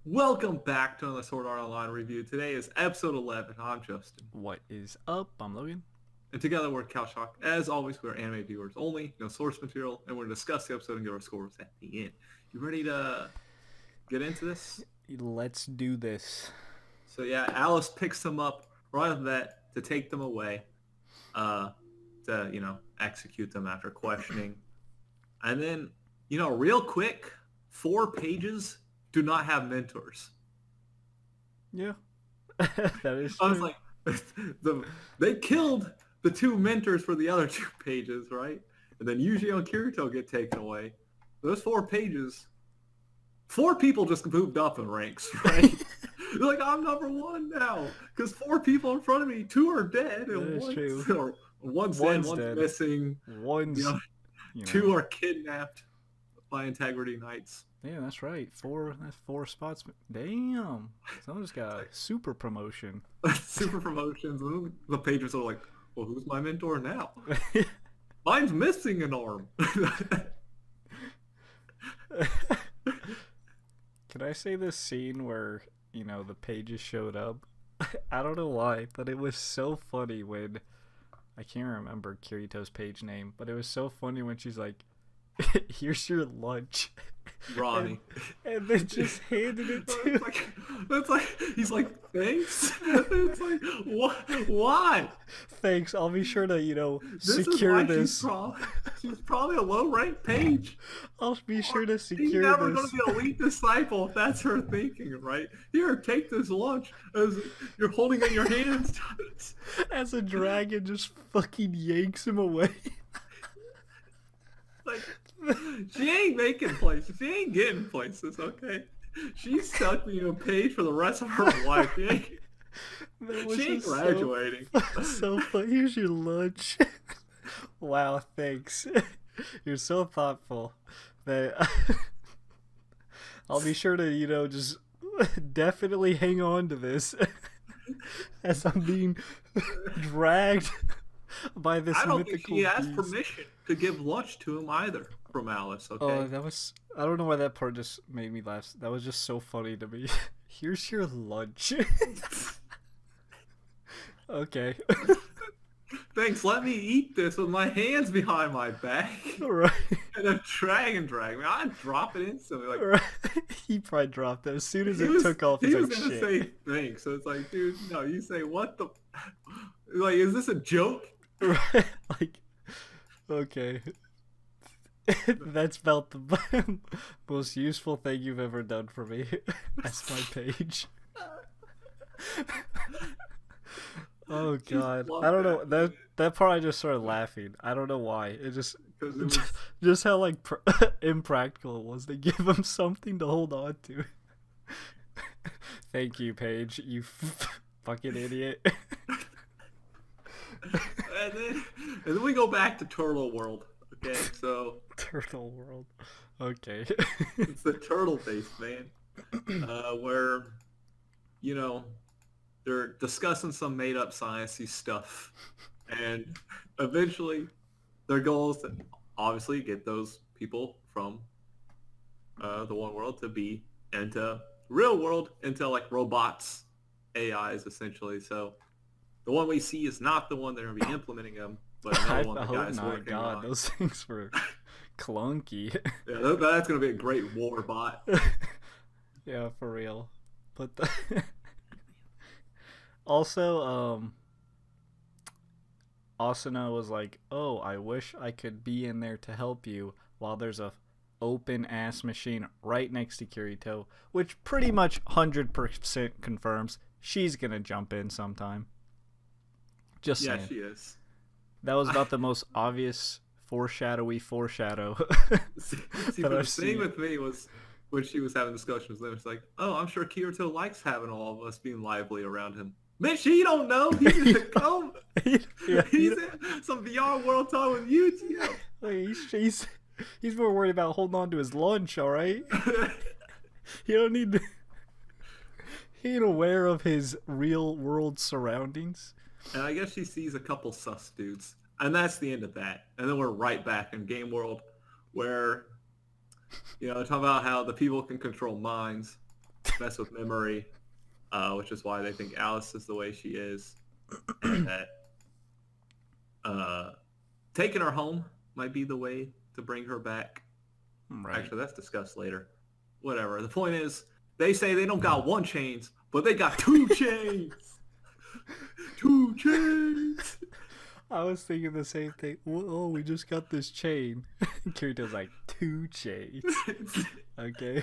Welcome back to another Sword Art Online review. Today is episode 11. I'm Justin. What is up? I'm Logan. And together we're Calshock. As always, we're anime viewers only, no source material, and we're going to discuss the episode and give our scores at the end. You ready to get into this? Let's do this. So yeah, Alice picks them up right off the bat to take them away, to execute them after questioning. And then, real quick, 4 pages do not have mentors. Yeah, that is true. I was like, they killed the 2 mentors for the other 2 pages, right? And then Yuji and Kirito get taken away. Those 4 pages, 4 people just moved up in ranks, right? They're like, I'm number 1 now, because 4 people in front of me, 2 are dead, and one's dead, one's missing. One's, 2 are kidnapped by Integrity Knights. Yeah, that's right. That's 4 spots. Damn, someone's got a super promotion. Super promotions. And the pages are like, well, who's my mentor now? Mine's missing an arm. Can I say this scene where, the pages showed up? I don't know why, but it was so funny when, I can't remember Kirito's page name, but it was so funny when she's like, here's your lunch. Ronnie. And then just handed it to That's like, he's like, thanks? It's like, what? Why? Thanks, I'll be sure to, This secure is why this. She's probably a low-ranked page. I'll be sure to secure this. She's never going to be a elite disciple if that's her thinking, right? Here, take this lunch as you're holding it in your hands. As a dragon just fucking yanks him away. Like, she ain't making places. She ain't getting places, okay? She's stuck being a page for the rest of her life. She ain't graduating. So funny. Here's your lunch. Wow, thanks. You're so thoughtful. That I'll be sure to, just definitely hang on to this as I'm being dragged by this mythical think she has beast. permission to give lunch to him either from Alice, okay? Oh, I don't know why that part just made me laugh. That was just so funny to me. Here's your lunch. Okay. Thanks, let me eat this with my hands behind my back. Right. And a dragon drag me. I'd drop it instantly. Like, Right. He probably dropped it as soon as it took off. He was like, gonna shit. say thanks. So it's like, dude, no, you say what the like, is this a joke? Right. Like, okay. That's about the most useful thing you've ever done for me. That's my page. Oh god, I don't know that part. I just started laughing. I don't know why. It just just how like impractical it was to give him something to hold on to. Thank you, Paige. You fucking idiot. and then we go back to Turtle World. Okay, so Turtle World. Okay. it's the turtle base, man. Where they're discussing some made-up sciencey stuff, and eventually their goal is to obviously get those people from the one world to be into real world, into like robots, AIs essentially. So the one we see is not the one that are going to be implementing them, but another one the guy's working on. Those things were clunky. Yeah, that's going to be a great war bot. Yeah, for real. But also, Asuna was like, "Oh, I wish I could be in there to help you," while there's a open ass machine right next to Kirito, which pretty much 100% confirms she's gonna jump in sometime. Just saying. Yeah, she is. That was about the most obvious foreshadow. See, the thing with me was when she was having discussions, it was like, "Oh, I'm sure Kirito likes having all of us being lively around him." Man, she don't know. He's gonna come. Yeah, He's in some VR world talking with you, too. He's more worried about holding on to his lunch. All right. He don't need to. He ain't aware of his real world surroundings. And I guess she sees a couple sus dudes. And that's the end of that. And then we're right back in game world where, talk about how the people can control minds. mess with memory, which is why they think Alice is the way she is, and that taking her home might be the way to bring her back. Right. Actually, that's discussed later. Whatever. The point is, they say they don't got one chains, but they got two chains. Two chains. I was thinking the same thing. Oh, we just got this chain. Kirito's like, 2 chains. Okay.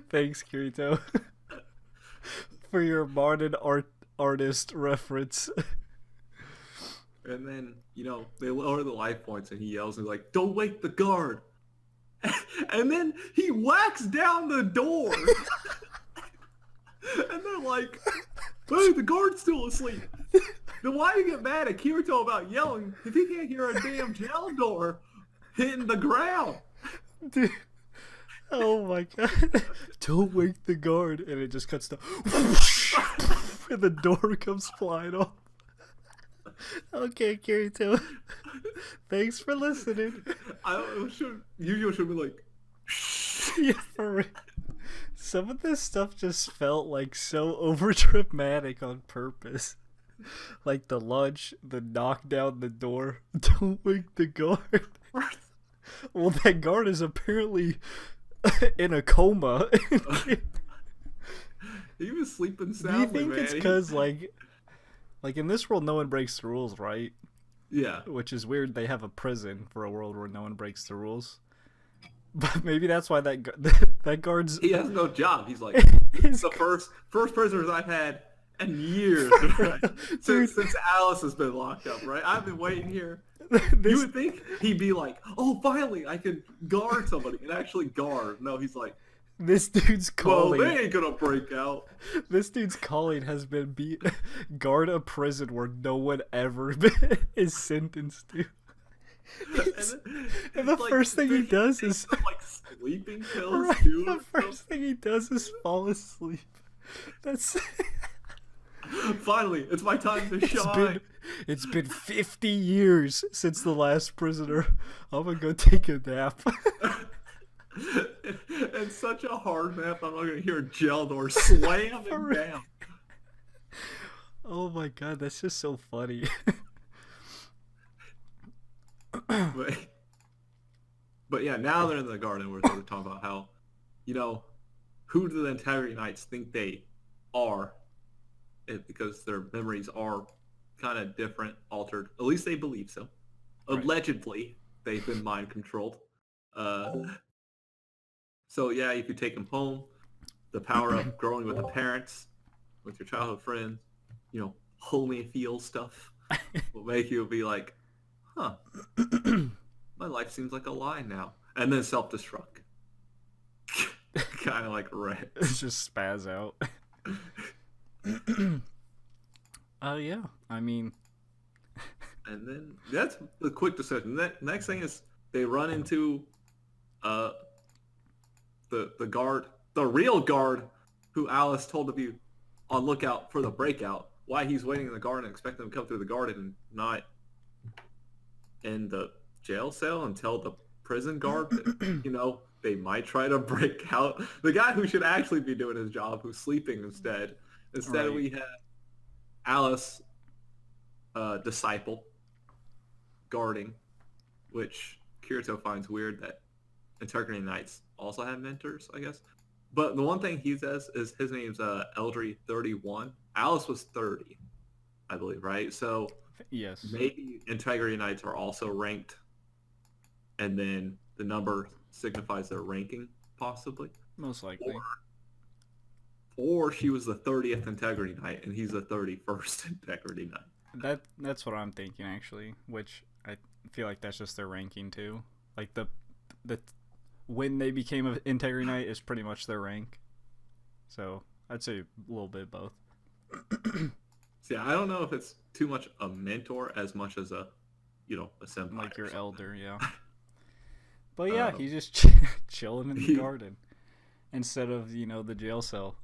Thanks, Kirito. For your modern artist reference. And then, they lower the life points and he yells and he's like, don't wake the guard. And then he whacks down the door. And they're like, hey, the guard's still asleep. Then why do you get mad at Kirito about yelling if he can't hear a damn jail door hitting the ground? Dude. Oh my god. Don't wake the guard. And it just cuts to... and the door comes flying off. Okay, Kirito. Thanks for listening. You should be like... Yeah, for real. Some of this stuff just felt like so over dramatic on purpose. Like the lunch, the knock down the door, don't wake the guard. Well, that guard is apparently in a coma. He was sleeping Do soundly, you think man. it's because like in this world no one breaks the rules, right? Yeah. Which is weird. They have a prison for a world where no one breaks the rules. But maybe that's why that guard's... He has no job. He's like, this is the first prisoners I've had in years, right? since Alice has been locked up, right? I've been waiting here. You would think he'd be like, oh, finally, I can guard somebody and actually guard. No, he's like, this dude's calling. well, they ain't gonna break out. This dude's calling has been guard a prison where no one ever is sentenced to. And the first thing he does is like sleeping pills right, too. the first thing he does is fall asleep. That's finally, it's my time to shine. It's been 50 years since the last prisoner. I'm gonna go take a nap. It's such a hard nap. I'm not gonna hear a jail door slamming down. Oh my god, that's just so funny. But yeah, now they're in the garden where they're talking about how, who do the Integrity Knights think they are? Because their memories are kind of different, altered. At least they believe so. Right. Allegedly, they've been mind controlled. So yeah, you could take them home. The power of growing with the parents, with your childhood friends, homey feel stuff will make you be like, huh, my life seems like a lie now. And then self-destruct. Kind of like Red. Just spaz out. Oh, yeah. I mean... And then, that's the quick decision. Next thing is, they run into the guard, the real guard, who Alice told to be on lookout for the breakout. Why he's waiting in the garden and expecting them to come through the garden and not in the jail cell and tell the prison guard that, they might try to break out. The guy who should actually be doing his job, who's sleeping instead. Instead, we had Alice, disciple, guarding, which Kirito finds weird that Integrity Knights also have mentors, I guess. But the one thing he says is his name's Eldry 31. Alice was 30, I believe, right? So yes, maybe Integrity Knights are also ranked, and then the number signifies their ranking, possibly. Most likely. Or she was the 30th Integrity Knight, and he's the 31st Integrity Knight. That's what I'm thinking, actually, which I feel like that's just their ranking, too. Like, the when they became an Integrity Knight is pretty much their rank. So, I'd say a little bit both. See, I don't know if it's too much a mentor as much as a senpai. Like your elder, yeah. But yeah, he's just chilling in the garden instead of, the jail cell.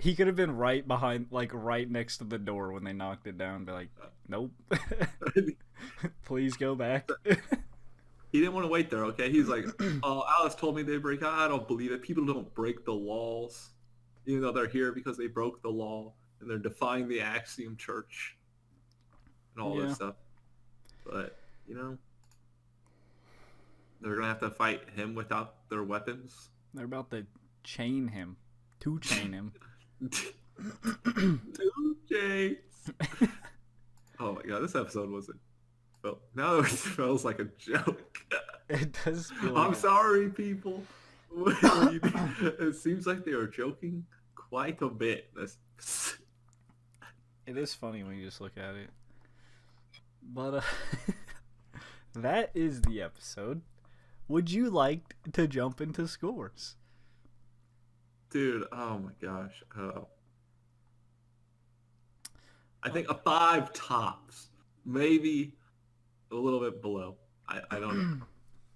He could have been right behind, right next to the door when they knocked it down. Be like, nope. Please go back. He didn't want to wait there, okay? He's like, oh, Alice told me they break out. I don't believe it. People don't break the laws. Even though they're here because they broke the law and they're defying the Axiom Church and all this Yeah, stuff. But, you know, they're going to have to fight him without their weapons. they're about to chain him. To chain him. 2 chains. Oh my god, this episode wasn't. Well, now it feels like a joke. It does feel I'm like sorry, people. What do you think? It seems like they are joking quite a bit. it is funny when you just look at it. But that is the episode. Would you like to jump into scores? Dude, oh my gosh. I think a 5 tops. Maybe a little bit below. I don't know.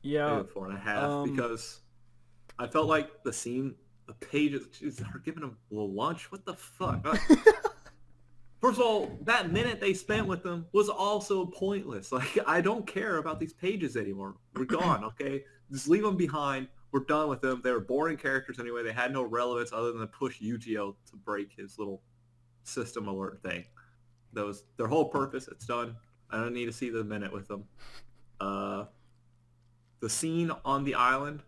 Yeah. Maybe 4.5 because I felt like the pages, geez, they're giving them a little lunch. What the fuck? First of all, that minute they spent with them was also pointless. Like, I don't care about these pages anymore. We're gone, okay? Just leave them behind. We're done with them. They were boring characters anyway. They had no relevance other than to push Yu-Gi-Oh to break his little system alert thing. That was their whole purpose. It's done. I don't need to see the minute with them. The scene on the island,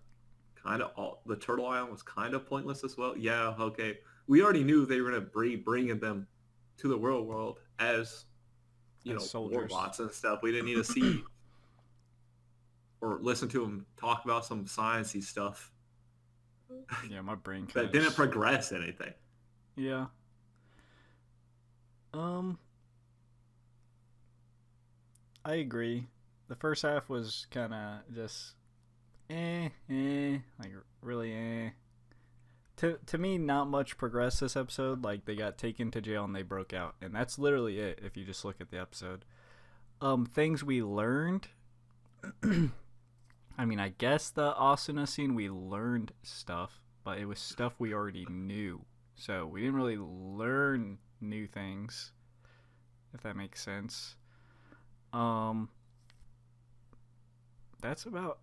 the Turtle Island was kind of pointless as well. Yeah, okay. We already knew they were going to be bringing them to the real world as, soldiers. warbots and stuff. We didn't need to see or listen to them talk about some sciencey stuff. Yeah, my brain that didn't progress anything. Yeah. I agree. The first half was kind of just like really To me, not much progressed this episode. Like, they got taken to jail and they broke out, and that's literally it if you just look at the episode. Things we learned. I mean, I guess the Asuna scene, we learned stuff, but it was stuff we already knew. So we didn't really learn new things, if that makes sense. That's about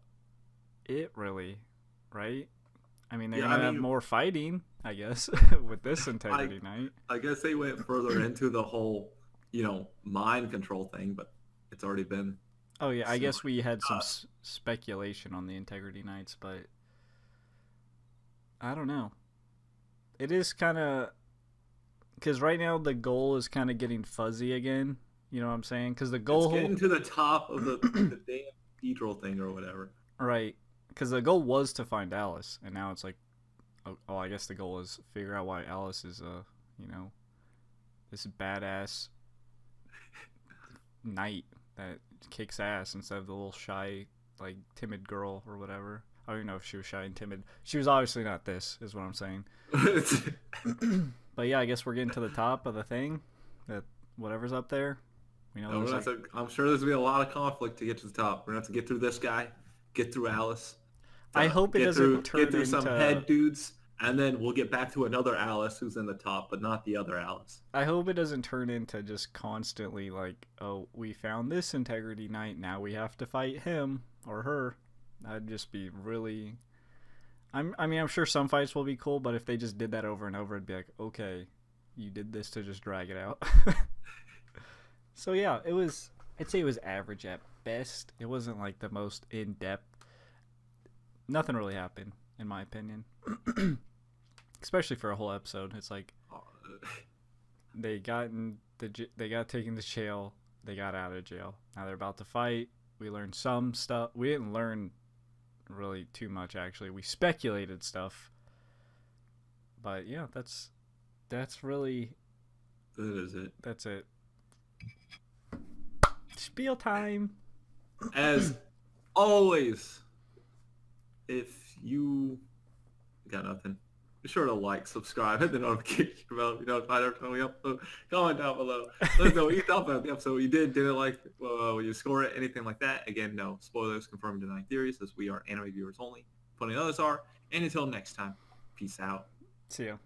it, really, right? I mean, they're going to have more fighting, I guess, with this Integrity Night. I guess they went further into the whole, mind control thing, but it's already been... Oh, yeah, I guess we had some speculation on the Integrity Nights, but I don't know. It is kind of... Because right now the goal is kind of getting fuzzy again. You know what I'm saying? Because the goal... It's getting to the top of the damn cathedral thing or whatever. Right. Because the goal was to find Alice, and now it's like, oh, I guess the goal is figure out why Alice is, this badass knight that kicks ass instead of the little shy, like, timid girl or whatever. I don't even know if she was shy and timid. She was obviously not this, is what I'm saying. But yeah, I guess we're getting to the top of the thing, that whatever's up there. We know I'm sure there's going to be a lot of conflict to get to the top. We're going to have to get through this guy, get through Alice. I hope it doesn't turn into... some head dudes, and then we'll get back to another Alice who's in the top, but not the other Alice. I hope it doesn't turn into just constantly like, oh, we found this Integrity Knight, now we have to fight him or her. That'd just be really... I'm sure some fights will be cool, but if they just did that over and over, it'd be like, okay, you did this to just drag it out. So yeah, I'd say it was average at best. It wasn't like the most in-depth. Nothing really happened, in my opinion. Especially for a whole episode. It's like they got taken to jail. They got out of jail. Now they're about to fight. We learned some stuff. We didn't learn really too much, actually. We speculated stuff. But yeah, that's really... That is it. That's it. Spiel time. As always, if you got nothing, be sure to like, subscribe, hit the notification bell if you notified every time we upload. Comment down below. Let us know what you thought about the episode. What you didn't like, when you score it, anything like that. Again, no spoilers, confirmed, denied theories, as we are anime viewers only. Plenty others are. And until next time, peace out. See ya.